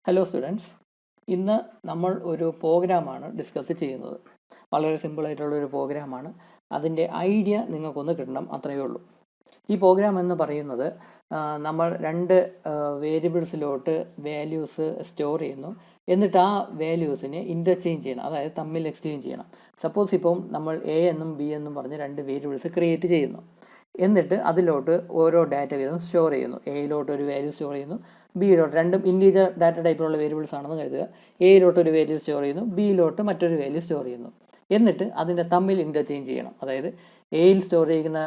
Hello students, ഇന്ന് നമ്മൾ ഒരു പ്രോഗ്രാമാണ് ഡിസ്കസ് ചെയ്യുന്നത്. വളരെ സിമ്പിളായിട്ടുള്ളൊരു പ്രോഗ്രാമാണ്. അതിൻ്റെ ഐഡിയ നിങ്ങൾക്കൊന്ന് കിട്ടണം, അത്രയേ ഉള്ളൂ. ഈ പ്രോഗ്രാം എന്ന് പറയുന്നത് നമ്മൾ രണ്ട് വേരിയബിൾസിലോട്ട് വാല്യൂസ് സ്റ്റോർ ചെയ്യുന്നു. എന്നിട്ട് ആ വാല്യൂസിനെ ഇൻ്റർചേഞ്ച് ചെയ്യണം, അതായത് തമ്മിൽ എക്സ്ചേഞ്ച് ചെയ്യണം. സപ്പോസ് ഇപ്പം നമ്മൾ എ എന്നും ബി എന്നും പറഞ്ഞ് രണ്ട് വേരിയബിൾസ് ക്രിയേറ്റ് ചെയ്യുന്നു. എന്നിട്ട് അതിലോട്ട് ഓരോ ഡാറ്റ വീതം സ്റ്റോർ ചെയ്യുന്നു. എയിലോട്ട് ഒരു വാല്യൂ സ്റ്റോർ ചെയ്യുന്നു, ബിയിലോട്ട്, രണ്ടും ഇൻറ്റീജർ ഡാറ്റ ടൈപ്പിലുള്ള വേരിയബിൾസ് ആണെന്ന് കരുതുക. എയിലോട്ട് ഒരു വാല്യൂ സ്റ്റോർ ചെയ്യുന്നു, ബിയിലോട്ട് മറ്റൊരു വാല്യൂ സ്റ്റോർ ചെയ്യുന്നു. എന്നിട്ട് അതിൻ്റെ തമ്മിൽ ഇൻ്റർചേഞ്ച് ചെയ്യണം. അതായത് എയിൽ സ്റ്റോർ ചെയ്യുന്ന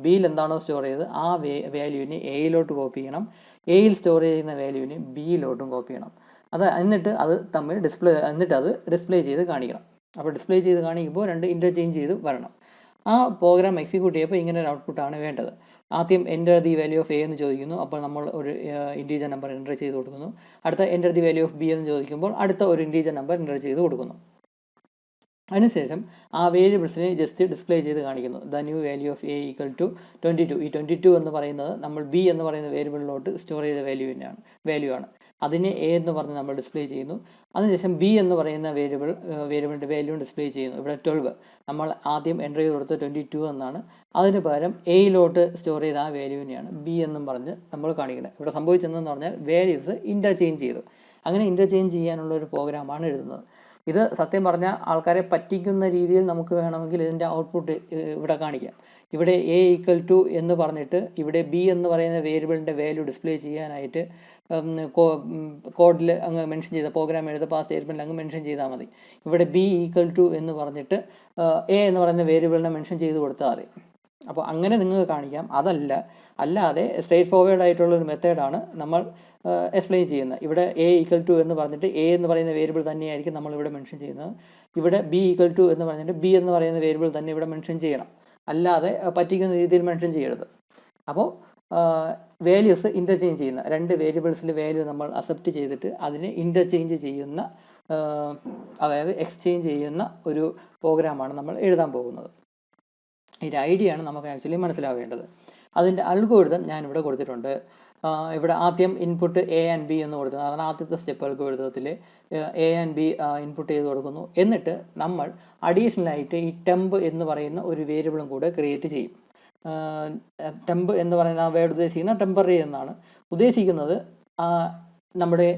ബിയിൽ എന്താണോ സ്റ്റോർ ചെയ്തത് ആ വാല്യൂവിനെ എയിലോട്ട് കോപ്പി ചെയ്യണം, എയിൽ സ്റ്റോർ ചെയ്യുന്ന വാല്യൂവിനെ ബിയിലോട്ടും കോപ്പി ചെയ്യണം. എന്നിട്ട് അത് തമ്മിൽ ഡിസ്പ്ലേ ചെയ്ത് കാണിക്കണം. അപ്പോൾ ഡിസ്പ്ലേ ചെയ്ത് കാണിക്കുമ്പോൾ രണ്ട് ഇൻ്റർചേഞ്ച് ചെയ്ത് വരണം. ആ പ്രോഗ്രാം എക്സിക്യൂട്ട് ചെയ്യുമ്പോൾ ഇങ്ങനെ ഒരു ഔട്ട്പുട്ടാണ് വേണ്ടത്. ആദ്യം enter the value of A എന്ന് ചോദിക്കുന്നു, അപ്പോൾ നമ്മൾ ഒരു ഇൻറ്റീജർ നമ്പർ എൻ്റർ ചെയ്ത് കൊടുക്കുന്നു. അടുത്ത enter the value of B എന്ന് ചോദിക്കുമ്പോൾ അടുത്ത ഒരു ഇൻറ്റീജർ നമ്പർ എൻ്റർ ചെയ്ത് കൊടുക്കുന്നു. അതിനുശേഷം ആ വേരിയബിൾസിനെ ജസ്റ്റ് ഡിസ്പ്ലേ ചെയ്ത് കാണിക്കുന്നു. The new value of A equal to 22. ഈ 22 എന്ന് പറയുന്നത് നമ്മൾ ബി എന്ന് പറയുന്ന വേരിയബിളിലോട്ട് സ്റ്റോർ ചെയ്ത വാല്യൂ ആണ്. അതിനെ എ എന്ന് പറഞ്ഞ് നമ്മൾ ഡിസ്പ്ലേ ചെയ്യുന്നു. അതിനുശേഷം ബി എന്ന് പറയുന്ന വേരിയബിളിൻ്റെ വാല്യൂ ഡിസ്പ്ലേ ചെയ്യുന്നു. ഇവിടെ 12 നമ്മൾ ആദ്യം എൻ്റർ ചെയ്ത് കൊടുത്ത 22 എന്നാണ്. അതിന് പകരം എയിലോട്ട് സ്റ്റോർ ചെയ്ത ആ വാല്യൂവിനെയാണ് ബി എന്നും പറഞ്ഞ് നമ്മൾ കാണിക്കുന്നത്. ഇവിടെ സംഭവിച്ചതെന്ന് പറഞ്ഞാൽ വാല്യൂസ് ഇൻ്റർചേഞ്ച് ചെയ്തു. അങ്ങനെ ഇൻ്റർചേഞ്ച് ചെയ്യാനുള്ള ഒരു പ്രോഗ്രാമാണ് എഴുതുന്നത്. ഇത് സത്യം പറഞ്ഞാൽ ആൾക്കാരെ പറ്റിക്കുന്ന രീതിയിൽ നമുക്ക് വേണമെങ്കിൽ ഇതിൻ്റെ ഔട്ട്പുട്ട് ഇവിടെ കാണിക്കാം. ഇവിടെ എ ഈക്വൽ ടു എന്ന് പറഞ്ഞിട്ട് ഇവിടെ ബി എന്ന് പറയുന്ന വേരിയബിളിൻ്റെ വാല്യൂ ഡിസ്പ്ലേ ചെയ്യാനായിട്ട് കോഡിൽ അങ്ങ് മെൻഷൻ ചെയ്ത പ്രോഗ്രാം എഴുതപ്പോൾ ആ സ്റ്റേറ്റ്മെൻറ്റിൽ അങ്ങ് മെൻഷൻ ചെയ്താൽ മതി. ഇവിടെ ബി ഈക്വൽ ടു എന്ന് പറഞ്ഞിട്ട് എ എന്ന് പറയുന്ന വേരിയബിളിനെ മെൻഷൻ ചെയ്ത് കൊടുത്താൽ മതി. അപ്പോൾ അങ്ങനെ നിങ്ങൾക്ക് കാണിക്കാം. അല്ലാതെ സ്ട്രേറ്റ് ഫോർവേഡ് ആയിട്ടുള്ളൊരു മെത്തേഡാണ് നമ്മൾ എക്സ്പ്ലെയിൻ ചെയ്യുന്നത്. ഇവിടെ എ ഈക്വൽ ടു എന്ന് പറഞ്ഞിട്ട് എ എന്ന് പറയുന്ന വേരിയബിൾ തന്നെയായിരിക്കും നമ്മളിവിടെ മെൻഷൻ ചെയ്യുന്നത്. ഇവിടെ ബി ഈക്വൽ ടു എന്ന് പറഞ്ഞിട്ട് ബി എന്ന് പറയുന്ന വേരിയബിൾ തന്നെ ഇവിടെ മെൻഷൻ ചെയ്യണം. അല്ലാതെ പറ്റിക്കുന്ന രീതിയിൽ മെൻഷൻ ചെയ്യരുത്. അപ്പോൾ വാല്യൂസ് ഇൻ്റർചേഞ്ച് ചെയ്യുന്ന രണ്ട് വേരിയബിൾസിൽ വാല്യൂ നമ്മൾ അക്സെപ്റ്റ് ചെയ്തിട്ട് അതിനെ ഇൻ്റർചേഞ്ച് ചെയ്യുന്ന, അതായത് എക്സ്ചേഞ്ച് ചെയ്യുന്ന ഒരു പ്രോഗ്രാമാണ് നമ്മൾ എഴുതാൻ പോകുന്നത്. ഇതിൻ്റെ ഐഡിയ ആണ് നമുക്ക് ആക്ച്വലി മനസ്സിലാവേണ്ടത്. അതിൻ്റെ അൽഗോരിതം ഞാനിവിടെ കൊടുത്തിട്ടുണ്ട്. ഇവിടെ ആദ്യം ഇൻപുട്ട് എ ആൻഡ് ബി എന്ന് കൊടുക്കുന്നത്, അതാണ് ആദ്യത്തെ സ്റ്റെപ്പ് അൽഗോരിതത്തിൽ. എ ആൻഡ് ബി ഇൻപുട്ട് ചെയ്ത് കൊടുക്കുന്നു. എന്നിട്ട് നമ്മൾ അഡീഷണലായിട്ട് ഈ ടെമ്പ് എന്ന് പറയുന്ന ഒരു വേരിയബിളും കൂടെ ക്രിയേറ്റ് ചെയ്യും. ടെമ്പ് എന്ന് പറയുന്ന ആ വേർഡ് ഉദ്ദേശിക്കുന്ന ടെമ്പററി എന്നാണ് ഉദ്ദേശിക്കുന്നത്. നമ്മുടെ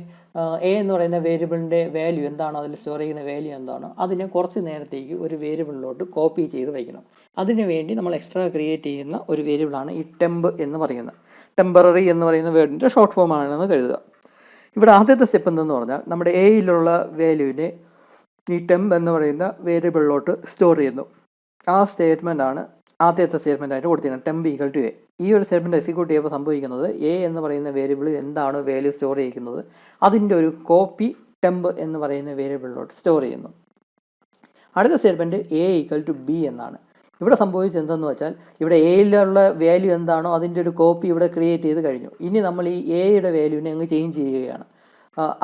എ എന്ന് പറയുന്ന വേരിയബിളിൻ്റെ വാല്യൂ എന്താണോ, അതിൽ സ്റ്റോർ ചെയ്യുന്ന വാല്യൂ എന്താണോ, അതിനെ കുറച്ച് നേരത്തേക്ക് ഒരു വേരിയബിളിലോട്ട് കോപ്പി ചെയ്ത് വയ്ക്കണം. അതിനു വേണ്ടി നമ്മൾ എക്സ്ട്രാ ക്രിയേറ്റ് ചെയ്യുന്ന ഒരു വേരിയബിളാണ് ഈ ടെമ്പ് എന്ന് പറയുന്നത്. ടെമ്പററി എന്ന് പറയുന്ന വേർഡിൻ്റെ ഷോർട്ട് ഫോം ആണെന്ന് കരുതുക. ഇവിടെ ആദ്യത്തെ സ്റ്റെപ്പ് എന്തെന്ന് പറഞ്ഞാൽ നമ്മുടെ എയിലുള്ള വാല്യൂവിനെ ഈ ടെമ്പ് എന്ന് പറയുന്ന വേരിയബിളിലോട്ട് സ്റ്റോർ ചെയ്യുന്നു. ആ സ്റ്റേറ്റ്മെൻറ്റാണ് ആദ്യത്തെ സ്റ്റേറ്റ്മെൻറ്റായിട്ട് കൊടുത്തിരിക്കുന്നത്, ടെമ്പ് ഈക്വൽ ടു എ. ഈ ഒരു സ്റ്റേറ്റ്മെൻറ്റ് എക്സിക്യൂട്ട് ചെയ്യുമ്പോൾ സംഭവിക്കുന്നത് എ എന്ന് പറയുന്ന വേരിയബിളിൽ എന്താണോ വാല്യൂ സ്റ്റോർ ചെയ്യിക്കുന്നത് അതിൻ്റെ ഒരു കോപ്പി ടെമ്പ് എന്ന് പറയുന്ന വേരിയബിളിലോട്ട് സ്റ്റോർ ചെയ്യുന്നു. അടുത്ത statement A equal to B എന്നാണ്. ഇവിടെ സംഭവിച്ചത് എന്തെന്ന് വെച്ചാൽ ഇവിടെ എയിലുള്ള വാല്യൂ എന്താണോ അതിൻ്റെ ഒരു കോപ്പി ഇവിടെ ക്രിയേറ്റ് ചെയ്ത് കഴിഞ്ഞു. ഇനി നമ്മൾ ഈ എയുടെ വാല്യൂവിനെ അങ്ങ് ചേഞ്ച് ചെയ്യുകയാണ്.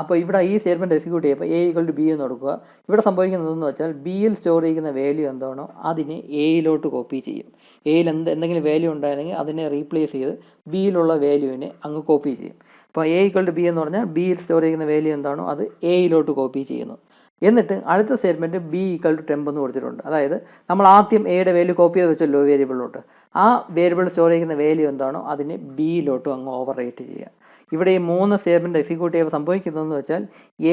അപ്പോൾ ഇവിടെ ഈ സ്റ്റേറ്റ്മെൻറ്റ് എക്സിക്യൂട്ട് ചെയ്യുമ്പോൾ എ ഈക്വൽ ടു ബി എന്ന് കൊടുക്കുക. ഇവിടെ സംഭവിക്കുന്നതെന്ന് വെച്ചാൽ ബിയിൽ സ്റ്റോർ ചെയ്യുന്ന വാല്യൂ എന്താണോ അതിനെ എയിലോട്ട് കോപ്പി ചെയ്യും. എയിൽ എന്തെങ്കിലും വാല്യൂ ഉണ്ടായിരുന്നെങ്കിൽ അതിനെ റീപ്ലേസ് ചെയ്ത് ബിയിലുള്ള വാല്യൂവിനെ അങ്ങ് കോപ്പി ചെയ്യും. അപ്പോൾ എ ഈക്വൽ ടു ബി എന്ന് പറഞ്ഞാൽ ബിയിൽ സ്റ്റോർ ചെയ്യുന്ന വാല്യൂ എന്താണോ അത് എയിലോട്ട് കോപ്പി ചെയ്യുന്നു. എന്നിട്ട് അടുത്ത statement B equal to temp എന്ന് കൊടുത്തിട്ടുണ്ട്. അതായത് നമ്മൾ ആദ്യം എയുടെ വാല്യൂ കോപ്പി ചെയ്ത് വെച്ചല്ലോ വേരിയബിളിലോട്ട്, ആ വേരിയബിൾ സ്റ്റോർ ചെയ്യുന്ന വാല്യൂ എന്താണോ അതിനെ ബിയിലോട്ടും അങ്ങ് ഓവർ റൈറ്റ് ചെയ്യുക. ഇവിടെ ഈ 3 സ്റ്റേറ്റ്മെൻറ്റ് എക്സിക്യൂട്ട് ചെയ്യുമ്പോൾ സംഭവിക്കുന്നതെന്ന് വെച്ചാൽ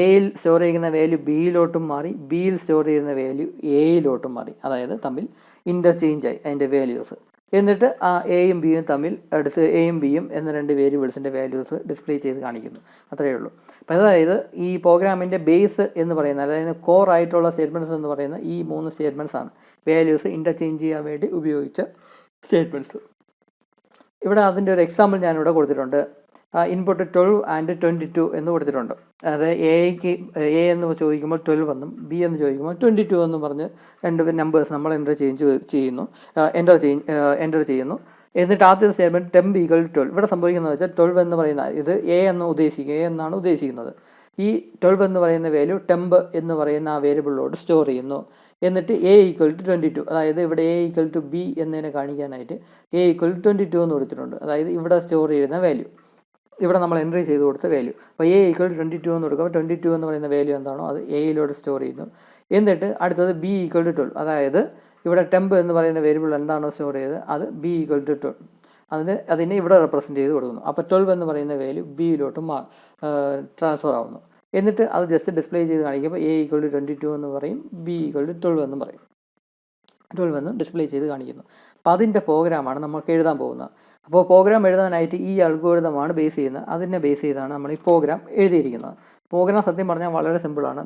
എയിൽ സ്റ്റോർ ചെയ്യുന്ന വാല്യൂ ബിയിലോട്ടും മാറി, ബിയിൽ സ്റ്റോർ ചെയ്യുന്ന വാല്യൂ എയിലോട്ടും മാറി. അതായത് തമ്മിൽ ഇൻ്റർചേഞ്ച് ആയി അതിൻ്റെ വാല്യൂസ്. എന്നിട്ട് ആ എയും ബിയും തമ്മിൽ അടുത്ത് എയും ബിയും എന്ന രണ്ട് വേരിയബിൾസിൻ്റെ വാല്യൂസ് ഡിസ്പ്ലേ ചെയ്ത് കാണിക്കുന്നു. അത്രയേ ഉള്ളൂ. അപ്പോൾ അതായത് ഈ പ്രോഗ്രാമിൻ്റെ ബേസ് എന്ന് പറയുന്നത്, അതായത് കോർ ആയിട്ടുള്ള സ്റ്റേറ്റ്മെൻറ്റ്സ് എന്ന് പറയുന്ന ഈ 3 സ്റ്റേറ്റ്മെൻറ്റ്സ് ആണ് വാല്യൂസ് ഇൻ്റർചേഞ്ച് ചെയ്യാൻ വേണ്ടി ഉപയോഗിച്ച സ്റ്റേറ്റ്മെൻറ്റ്സ്. ഇവിടെ അതിൻ്റെ ഒരു എക്സാമ്പിൾ ഞാനിവിടെ കൊടുത്തിട്ടുണ്ട്. ഇൻപുട്ട് 12 ആൻഡ് 22 എന്ന് കൊടുത്തിട്ടുണ്ട്. അതായത് എ എന്ന് ചോദിക്കുമ്പോൾ 12 എന്നും ബി എന്ന് ചോദിക്കുമ്പോൾ 22 എന്നും പറഞ്ഞ് രണ്ട് നമ്പേഴ്സ് നമ്മൾ എൻ്റർ ചെയ്യുന്നു. എന്നിട്ട് ആദ്യത്തെ സ്റ്റേറ്റ്മെൻറ്റ് ടെമ്പ് ഈക്വൽ ടു 12. ഇവിടെ സംഭവിക്കുന്നത് വെച്ചാൽ 12 എന്ന് പറയുന്ന ഇത് എ എന്നാണ് ഉദ്ദേശിക്കുന്നത്. ഈ 12 എന്ന് പറയുന്ന വാല്യൂ ടെമ്പ് എന്ന് പറയുന്ന ആ വേരിയബിളിലോട്ട് സ്റ്റോർ ചെയ്യുന്നു. എന്നിട്ട് എ ഈക്വൽ ടു 22, അതായത് ഇവിടെ എ ഈക്വൽ ടു ബി എന്നതിനെ കാണിക്കാനായിട്ട് എ ഈക്വൽ ടു 22 എന്ന് കൊടുത്തിട്ടുണ്ട്. അതായത് ഇവിടെ സ്റ്റോർ ചെയ്യുന്ന വാല്യൂ. ഇവിടെ നമ്മൾ എൻട്രി ചെയ്ത് കൊടുത്ത വാല്യൂ. അപ്പോൾ എ ഈക്വൽ 22 എന്ന് കൊടുക്കുക. 22 എന്ന് പറയുന്ന വാല്യൂ എന്താണോ അത് എയിലോട്ട് സ്റ്റോർ ചെയ്യുന്നു. എന്നിട്ട് അടുത്തത് ബി ഈക്വൽ ടു 12, അതായത് ഇവിടെ ടെമ്പ് എന്ന് പറയുന്ന വേരിയബിൾ എന്താണോ സ്റ്റോർ ചെയ്തത് അത് ബി ഈക്വൽ ടു 12, അതിനെ ഇവിടെ റെപ്രസെൻറ്റ് ചെയ്ത് കൊടുക്കുന്നു. അപ്പോൾ 12 എന്ന് പറയുന്ന വാല്യൂ ബിയിലോട്ട് ട്രാൻസ്ഫർ ആവുന്നു. എന്നിട്ട് അത് ജസ്റ്റ് ഡിസ്പ്ലേ ചെയ്ത് കാണിക്കുമ്പോൾ എ ഈക്വൽ ടു 22 എന്ന് പറയും, ബി ഈക്വൽ ടു 12 എന്നും പറയും. 12 എന്ന് ഡിസ്പ്ലേ ചെയ്ത് കാണിക്കുന്നു. അപ്പോൾ അതിൻ്റെ പ്രോഗ്രാമാണ് നമുക്ക് എഴുതാൻ പോകുന്നത്. അപ്പോൾ പ്രോഗ്രാം എഴുതാനായിട്ട് ഈ അൽഗോരിതമാണ് ബേസ് ചെയ്യുന്നത്. അതിനെ ബേസ് ചെയ്താണ് നമ്മൾ ഈ പ്രോഗ്രാം എഴുതിയിരിക്കുന്നത്. പ്രോഗ്രാം സത്യം പറഞ്ഞാൽ വളരെ സിമ്പിളാണ്.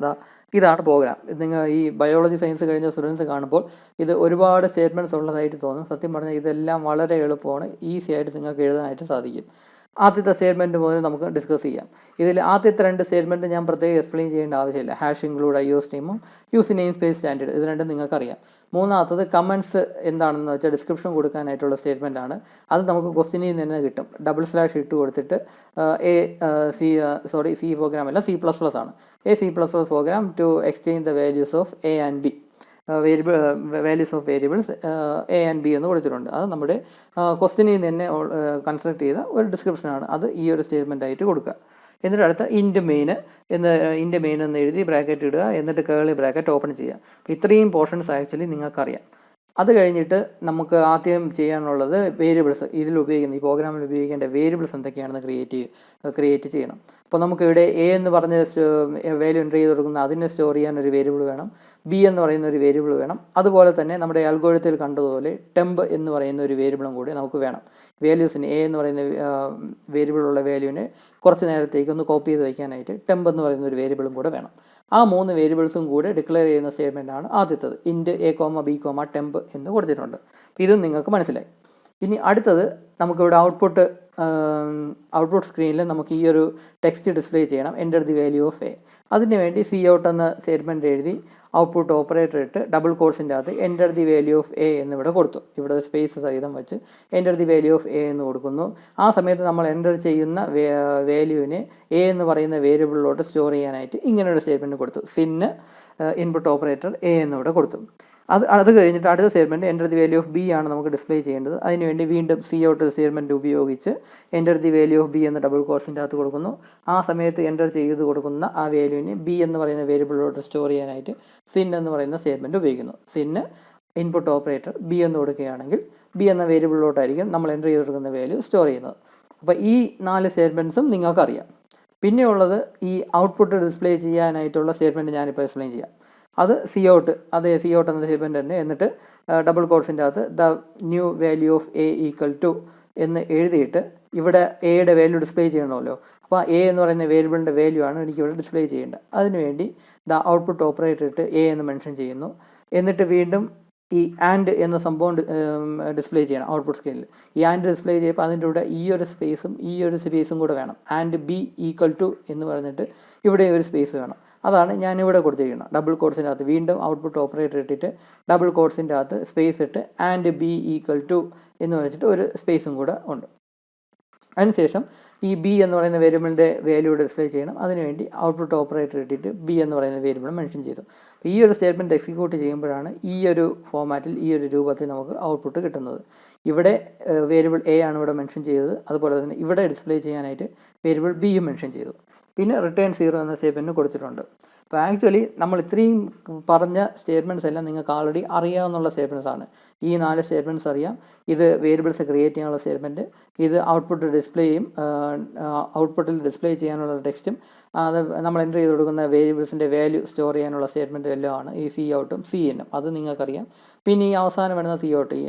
ഇതാണ് പ്രോഗ്രാം. നിങ്ങൾ ഈ ബയോളജി സയൻസ് കഴിഞ്ഞ സ്റ്റുഡൻസ് കാണുമ്പോൾ ഇത് ഒരുപാട് സ്റ്റേറ്റ്മെൻറ്റ്സ് ഉള്ളതായിട്ട് തോന്നും. സത്യം പറഞ്ഞാൽ ഇതെല്ലാം വളരെ എളുപ്പമാണ്, ഈസി ആയിട്ട് നിങ്ങൾക്ക് എഴുതാനായിട്ട് സാധിക്കും. ആദ്യത്തെ സ്റ്റേറ്റ്മെൻറ്റ് മുതൽ നമുക്ക് ഡിസ്കസ് ചെയ്യാം. ഇതിൽ ആദ്യത്തെ 2 സ്റ്റേറ്റ്മെൻറ്റ് ഞാൻ പ്രത്യേകം എക്സ്പ്ലെയിൻ ചെയ്യേണ്ട ആവശ്യമില്ല. ഹാഷ് ഇൻക്ലൂഡ് IOS നെയിമും യൂസ് നെയിം സ്പേസ് സ്റ്റാൻഡേർഡ്, ഇത് രണ്ടും നിങ്ങൾക്കറിയാം. മൂന്നാമത്തത് കമൻസ് എന്താണെന്ന് വെച്ചാൽ ഡിസ്ക്രിപ്ഷൻ കൊടുക്കാനായിട്ടുള്ള സ്റ്റേറ്റ്മെൻ്റ് ആണ്. അത് നമുക്ക് ക്വസ്റ്റ്യനിൽ നിന്ന് തന്നെ കിട്ടും. // ഇട്ട് കൊടുത്തിട്ട് സി പ്രോഗ്രാം അല്ല C++ ആണ്. C++ program to exchange the values of A and B, values of variables A and B എന്ന് കൊടുത്തിട്ടുണ്ട്. അത് നമ്മുടെ ക്വസ്റ്റ്യനിൽ നിന്ന് തന്നെ കൺസ്ട്രക്ട് ചെയ്ത ഒരു ഡിസ്ക്രിപ്ഷനാണ്. അത് ഈ ഒരു സ്റ്റേറ്റ്മെൻ്റ് ആയിട്ട് കൊടുക്കുക. എന്നിട്ട് അടുത്ത ഇൻറ്റ് മെയിൻ എന്ന് എഴുതി ബ്രാക്കറ്റ് ഇടുക. എന്നിട്ട് കേളി ബ്രാക്കറ്റ് ഓപ്പൺ ചെയ്യുക. ഇത്രയും പോർഷൻസ് ആക്ച്വലി നിങ്ങൾക്കറിയാം. അത് കഴിഞ്ഞിട്ട് നമുക്ക് ആദ്യം ചെയ്യാനുള്ളത് വേരിയബിൾസ്, ഈ പ്രോഗ്രാമിൽ ഉപയോഗിക്കേണ്ട വേരിയബിൾസ് എന്തൊക്കെയാണെന്ന് ക്രിയേറ്റ് ചെയ്യണം. അപ്പോൾ നമുക്കിവിടെ എ എന്ന് പറഞ്ഞ വാല്യൂ എൻ്റർ ചെയ്ത് കൊടുക്കുന്ന അതിനെ സ്റ്റോർ ചെയ്യാൻ ഒരു വേരിയബിൾ വേണം, ബി എന്ന് പറയുന്ന ഒരു വേരിയബിൾ വേണം. അതുപോലെ തന്നെ നമ്മുടെ അൽഗോരിതത്തിൽ കണ്ടതുപോലെ ടെമ്പ് എന്ന് പറയുന്ന ഒരു വേരിയബിളും കൂടി നമുക്ക് വേണം. വാല്യൂസിന് എ എന്ന് പറയുന്ന വേരിയബിളുള്ള വാല്യൂവിനെ കുറച്ച് നേരത്തേക്ക് ഒന്ന് കോപ്പി ചെയ്ത് വയ്ക്കാനായിട്ട് ടെമ്പ് എന്ന് പറയുന്ന ഒരു വേരിയബിളും കൂടെ വേണം. ആ 3 വേരിയബിൾസും കൂടെ ഡിക്ലെയർ ചെയ്യുന്ന സ്റ്റേറ്റ്മെൻറ്റാണ് ആദ്യത്തത്. ഇൻറ്റ് A, B, ടെമ്പ് എന്ന് കൊടുത്തിട്ടുണ്ട്. ഇതും നിങ്ങൾക്ക് മനസ്സിലായി. ഇനി അടുത്തത് നമുക്കിവിടെ ഔട്ട്പുട്ട് സ്ക്രീനിൽ നമുക്ക് ഈ ഒരു ടെക്സ്റ്റ് ഡിസ്പ്ലേ ചെയ്യണം, enter the value of A. അതിന് വേണ്ടി COUT എന്ന സ്റ്റേറ്റ്മെൻറ്റ് എഴുതി ഔട്ട്പുട്ട് ഓപ്പറേറ്റർ ഇട്ട് ഡബിൾ കോട്ട്സിൻ്റെ അകത്ത് enter the value of A എന്നിവിടെ കൊടുത്തു. ഇവിടെ സ്പേസ് സഹിതം വെച്ച് enter the value of A എന്ന് കൊടുക്കുന്നു. ആ സമയത്ത് നമ്മൾ എൻ്റർ ചെയ്യുന്ന വാല്യൂവിനെ എ എന്ന് പറയുന്ന വേരിയബിളിലോട്ട് സ്റ്റോർ ചെയ്യാനായിട്ട് ഇങ്ങനെയൊരു സ്റ്റേറ്റ്മെൻറ്റ് കൊടുത്തു. സിന്ന് ഇൻപുട്ട് ഓപ്പറേറ്റർ എ എന്നിവിടെ കൊടുത്തു. അത് കഴിഞ്ഞിട്ട് അടുത്ത statement enter the value of B ആണ് നമുക്ക് ഡിസ്പ്ലേ ചെയ്യേണ്ടത്. അതിനുവേണ്ടി വീണ്ടും COUT സ്റ്റേറ്റ്മെൻറ്റ് ഉപയോഗിച്ച് enter the value of B എന്ന് ഡബിൾ കോട്ട്സിൻ്റെ അകത്ത് കൊടുക്കുന്നു. ആ സമയത്ത് എൻ്റർ ചെയ്ത് കൊടുക്കുന്ന ആ വാല്യൂവിനെ ബി എന്ന് പറയുന്ന വേരിയബിളിലോട്ട് സ്റ്റോർ ചെയ്യാനായിട്ട് സിൻ എന്ന് പറയുന്ന സ്റ്റേറ്റ്മെൻറ്റ് ഉപയോഗിക്കുന്നു. സിന്ന് ഇൻപുട്ട് ഓപ്പറേറ്റർ ബി എന്ന് കൊടുക്കുകയാണെങ്കിൽ ബി എന്ന വേരിയബിളിലോട്ടായിരിക്കും നമ്മൾ എൻ്റർ ചെയ്ത് കൊടുക്കുന്ന വാല്യൂ സ്റ്റോർ ചെയ്യുന്നത്. അപ്പോൾ ഈ 4 സ്റ്റേറ്റ്മെൻറ്റ്സും നിങ്ങൾക്കറിയാം. പിന്നെയുള്ളത് ഈ ഔട്ട്പുട്ട് ഡിസ്പ്ലേ ചെയ്യാനായിട്ടുള്ള സ്റ്റേറ്റ്മെൻറ്റ് ഞാനിപ്പോൾ എക്സ്പ്ലെയിൻ ചെയ്യാം. അത് COUT എന്ന സ്റ്റേറ്റ്മെൻറ്റ് തന്നെ. എന്നിട്ട് ഡബിൾ കോട്ട്സിൻ്റെ അകത്ത് the new value of A equal to എന്ന് എഴുതിയിട്ട് ഇവിടെ എയുടെ വാല്യൂ ഡിസ്പ്ലേ ചെയ്യണമല്ലോ. അപ്പോൾ എ എന്ന് പറയുന്ന വേരിയബിളിൻ്റെ വാല്യൂ ആണ് എനിക്കിവിടെ ഡിസ്പ്ലേ ചെയ്യേണ്ടത്. അതിനുവേണ്ടി ദ ഔട്ട്പുട്ട് ഓപ്പറേറ്റർ ഇട്ട് എ എന്ന് മെൻഷൻ ചെയ്യുന്നു. എന്നിട്ട് വീണ്ടും ഈ ആൻഡ് എന്ന സംഭവം ഡിസ്പ്ലേ ചെയ്യണം ഔട്ട്പുട്ട് സ്ക്രീനിൽ. ഈ ആൻഡ് ഡിസ്പ്ലേ ചെയ്യുമ്പോൾ അതിൻ്റെ കൂടെ ഈ ഒരു സ്പേസും കൂടെ വേണം. ആൻഡ് ബി ഈക്വൽ ടു എന്ന് പറഞ്ഞിട്ട് ഇവിടെ ഒരു സ്പേസ് വേണം. അതാണ് ഞാനിവിടെ കൊടുത്തിരിക്കുന്നത്. ഡബിൾ കോട്ട്സിൻ്റെ അകത്ത് വീണ്ടും ഔട്ട്പുട്ട് ഓപ്പറേറ്റർ ഇട്ടിട്ട് ഡബിൾ കോട്ട്സിൻ്റെ അകത്ത് സ്പേസ് ഇട്ട് ആൻഡ് ബി ഈക്വൽ ടു എന്ന് വെച്ചിട്ട് ഒരു സ്പേസും കൂടെ ഉണ്ട്. അതിനുശേഷം ഈ ബി എന്ന് പറയുന്ന വേരിയബിളിൻ്റെ വാല്യൂ ഡിസ്പ്ലേ ചെയ്യണം. അതിനുവേണ്ടി ഔട്ട്പുട്ട് ഓപ്പറേറ്റർ ഇട്ടിട്ട് ബി എന്ന് പറയുന്ന വേരിയബിൾ മെൻഷൻ ചെയ്തു. ഈ ഒരു സ്റ്റേറ്റ്മെൻറ്റ് എക്സിക്യൂട്ട് ചെയ്യുമ്പോഴാണ് ഈ ഒരു ഫോമാറ്റിൽ ഈ ഒരു രൂപത്തിൽ നമുക്ക് ഔട്ട്പുട്ട് കിട്ടുന്നത്. ഇവിടെ വേരിയബിൾ എ ആണ് ഇവിടെ മെൻഷൻ ചെയ്തത്. അതുപോലെ തന്നെ ഇവിടെ ഡിസ്പ്ലേ ചെയ്യാനായിട്ട് വേരിയബിൾ ബിയും മെൻഷൻ ചെയ്തു. പിന്നെ റിട്ടേൺ 0 എന്ന സ്റ്റേറ്റ്മെൻറ്റ് കൊടുത്തിട്ടുണ്ട്. അപ്പോൾ ആക്ച്വലി നമ്മൾ ഇത്രയും പറഞ്ഞ സ്റ്റേറ്റ്മെൻറ്റ്സ് എല്ലാം നിങ്ങൾക്ക് ആൾറെഡി അറിയാവുന്ന സ്റ്റേറ്റ്മെൻറ്റ്സ് ആണ്. ഈ 4 സ്റ്റേറ്റ്മെൻറ്റ്സ് അറിയാം. ഇത് വേരിയബിൾസ് ക്രിയേറ്റ് ചെയ്യാനുള്ള സ്റ്റേറ്റ്മെൻറ്റ്, ഇത് ഔട്ട്പുട്ടിൽ ഡിസ്പ്ലേ ചെയ്യാനുള്ള ടെക്സ്റ്റും, അത് നമ്മൾ എൻ്റർ ചെയ്ത് കൊടുക്കുന്ന വേരിയബിൾസിൻ്റെ വാല്യൂ സ്റ്റോർ ചെയ്യാനുള്ള സ്റ്റേറ്റ്മെൻറ്റ് എല്ലാമാണ് ഈ COUTഉം CINഉം. അത് നിങ്ങൾക്കറിയാം. പിന്നെ ഈ അവസാനം വരുന്ന COUT, ഈ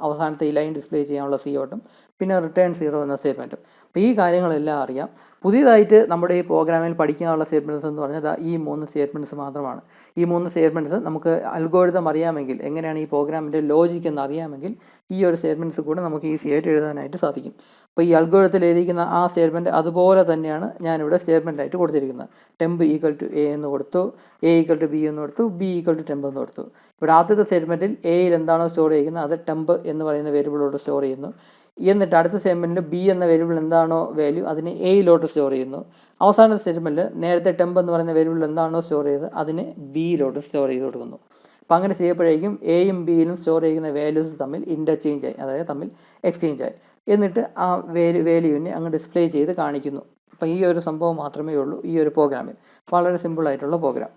അവസാനത്തെ ഈ ലൈൻ ഡിസ്പ്ലേ ചെയ്യാനുള്ള COUTഉം പിന്നെ റിട്ടേൺ 0 എന്ന സ്റ്റേറ്റ്മെൻറ്റും. അപ്പോൾ ഈ കാര്യങ്ങളെല്ലാം അറിയാം. പുതിയതായിട്ട് നമ്മുടെ ഈ പ്രോഗ്രാമിൽ പഠിക്കാനുള്ള സ്റ്റേറ്റ്മെൻറ്റ്സ് എന്ന് പറഞ്ഞാൽ ഈ 3 സ്റ്റേറ്റ്മെൻറ്റ്സ് മാത്രമാണ്. ഈ 3 സ്റ്റേറ്റ്മെൻറ്റ്സ് നമുക്ക് അൽഗോരിതം അറിയാമെങ്കിൽ, എങ്ങനെയാണ് ഈ പ്രോഗ്രാമിൻ്റെ ലോജിക് എന്ന് അറിയാമെങ്കിൽ ഈ ഒരു സ്റ്റേറ്റ്മെൻറ്റ്സ് കൂടെ നമുക്ക് ഈസി ആയിട്ട് എഴുതാനായിട്ട് സാധിക്കും. അപ്പോൾ ഈ അൽഗോരിതത്തിൽ എഴുതിയിരിക്കുന്ന ആ സ്റ്റേറ്റ്മെൻറ്റ് അതുപോലെ തന്നെയാണ് ഞാനിവിടെ സ്റ്റേറ്റ്മെൻ്റ് ആയിട്ട് കൊടുത്തിരിക്കുന്നത്. ടെമ്പ് ഈക്വൽ ടു എ എന്ന് കൊടുത്തു, എ ഈക്വൽ ടു ബി എന്ന് കൊടുത്തു, ബി ഈക്വൽ ടു ടെമ്പ് എന്ന് കൊടുത്തു. ഇവിടെ ആദ്യത്തെ സ്റ്റേറ്റ്മെൻറ്റിൽ എയിൽ എന്താണോ സ്റ്റോർ ചെയ്യുന്നത് അത് ടെമ്പ് എന്ന് പറയുന്ന വേരിയബിളോട് സ്റ്റോർ ചെയ്യുന്നു. എന്നിട്ട് അടുത്ത സ്റ്റേറ്റ്മെൻറ്റിൽ ബി എന്ന വേരിയബിൾ എന്താണോ വാല്യൂ അതിനെ എയിലോട്ട് സ്റ്റോർ ചെയ്യുന്നു. അവസാന സ്റ്റേറ്റ്മെൻറ്റിൽ നേരത്തെ ടെമ്പ് എന്ന് പറയുന്ന വേരിയബിൾ എന്താണോ സ്റ്റോർ ചെയ്തത് അതിനെ ബിയിലോട്ട് സ്റ്റോർ ചെയ്ത് കൊടുക്കുന്നു. അപ്പോൾ അങ്ങനെ ചെയ്യുമ്പോഴേക്കും എയും ബിയിലും സ്റ്റോർ ചെയ്യുന്ന വാല്യൂസ് തമ്മിൽ ഇൻ്റർചേഞ്ച് ആയി, അതായത് തമ്മിൽ എക്സ്ചേഞ്ച് ആയി. എന്നിട്ട് ആ വാല്യൂവിനെ അങ്ങ് ഡിസ്പ്ലേ ചെയ്ത് കാണിക്കുന്നു. അപ്പോൾ ഈ ഒരു സംഭവം മാത്രമേ ഉള്ളൂ ഈ ഒരു പ്രോഗ്രാമിൽ. വളരെ സിമ്പിളായിട്ടുള്ള പ്രോഗ്രാം.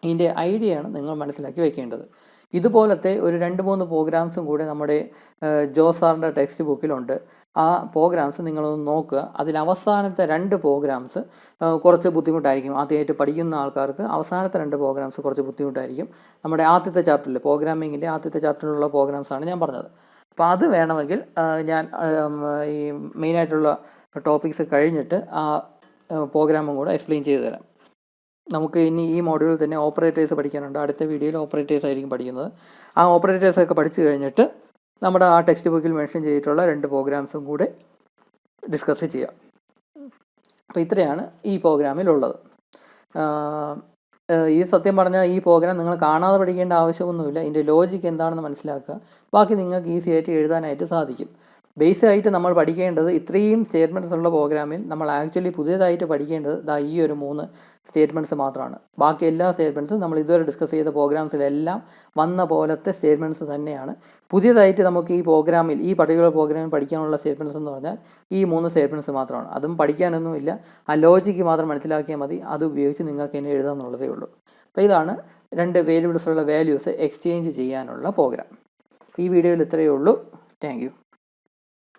ഇതിൻ്റെ ഐഡിയയാണ് നിങ്ങൾ മനസ്സിലാക്കി വെക്കേണ്ടത്. ഇതുപോലത്തെ ഒരു 2-3 പ്രോഗ്രാംസും കൂടെ നമ്മുടെ ജോസ് സാറിൻ്റെ ടെക്സ്റ്റ് ബുക്കിലുണ്ട്. ആ പ്രോഗ്രാംസ് നിങ്ങളൊന്ന് നോക്കുക. അതിൽ അവസാനത്തെ 2 പ്രോഗ്രാംസ് കുറച്ച് ബുദ്ധിമുട്ടായിരിക്കും. ആദ്യമായിട്ട് പഠിക്കുന്ന ആൾക്കാർക്ക് അവസാനത്തെ 2 പ്രോഗ്രാംസ് കുറച്ച് ബുദ്ധിമുട്ടായിരിക്കും. നമ്മുടെ ആദ്യത്തെ ചാപ്റ്ററിൽ, പ്രോഗ്രാമിങ്ങിൻ്റെ ആദ്യത്തെ ചാപ്റ്ററിലുള്ള പ്രോഗ്രാംസാണ് ഞാൻ പറഞ്ഞത്. അപ്പോൾ അത് വേണമെങ്കിൽ ഞാൻ ഈ മെയിനായിട്ടുള്ള ടോപ്പിക്സ് കഴിഞ്ഞിട്ട് ആ പ്രോഗ്രാമും കൂടെ എക്സ്പ്ലെയിൻ ചെയ്തു തരാം. നമുക്ക് ഇനി ഈ മോഡ്യൂളിൽ തന്നെ ഓപ്പറേറ്റേഴ്സ് പഠിക്കാനുണ്ട്. അടുത്ത വീഡിയോയിൽ ഓപ്പറേറ്റേഴ്സ് ആയിരിക്കും പഠിക്കുന്നത്. ആ ഓപ്പറേറ്റേഴ്സൊക്കെ പഠിച്ചു കഴിഞ്ഞിട്ട് നമ്മുടെ ആ ടെക്സ്റ്റ് ബുക്കിൽ മെൻഷൻ ചെയ്തിട്ടുള്ള 2 പ്രോഗ്രാംസും കൂടെ ഡിസ്കസ് ചെയ്യാം. അപ്പോൾ ഇത്രയാണ് ഈ പ്രോഗ്രാമിലുള്ളത്. ഈ സത്യം പറഞ്ഞാൽ ഈ പ്രോഗ്രാം നിങ്ങൾ കാണാതെ പഠിക്കേണ്ട ആവശ്യമൊന്നുമില്ല. ഇതിൻ്റെ ലോജിക്ക് എന്താണെന്ന് മനസ്സിലാക്കുക. ബാക്കി നിങ്ങൾക്ക് ഈസി ആയിട്ട് എഴുതാനായിട്ട് സാധിക്കും. ബേസായിട്ട് നമ്മൾ പഠിക്കേണ്ടത് ഇത്രയും സ്റ്റേറ്റ്മെൻറ്റ്സ് ഉള്ള പ്രോഗ്രാമിൽ നമ്മൾ ആക്ച്വലി പുതിയതായിട്ട് പഠിക്കേണ്ടത് ഈ ഒരു 3 സ്റ്റേറ്റ്മെൻറ്റ്സ് മാത്രമാണ്. ബാക്കി എല്ലാ സ്റ്റേറ്റ്മെൻറ്റ്സും നമ്മൾ ഇതുവരെ ഡിസ്കസ് ചെയ്ത പ്രോഗ്രാംസിലെല്ലാം വന്ന പോലത്തെ സ്റ്റേറ്റ്മെൻറ്റ്സ് തന്നെയാണ്. പുതിയതായിട്ട് നമുക്ക് ഈ പ്രോഗ്രാമിൽ, ഈ പർട്ടിക്കുലർ പ്രോഗ്രാമിൽ പഠിക്കാനുള്ള സ്റ്റേറ്റ്മെൻറ്റ്സ് എന്ന് പറഞ്ഞാൽ ഈ 3 സ്റ്റേറ്റ്മെൻറ്റ്സ് മാത്രമാണ്. അതും പഠിക്കാനൊന്നുമില്ല, ആ ലോജിക്ക് മാത്രം മനസ്സിലാക്കിയാൽ മതി. അത് ഉപയോഗിച്ച് നിങ്ങൾക്ക് എന്നെ എഴുതാമെന്നുള്ളതേ ഉള്ളൂ. അപ്പോൾ ഇതാണ് 2 വേരിയബിൾസുള്ള വാല്യൂസ് എക്സ്ചേഞ്ച് ചെയ്യാനുള്ള പ്രോഗ്രാം. ഈ വീഡിയോയിൽ ഇത്രയേ ഉള്ളൂ. Thank you.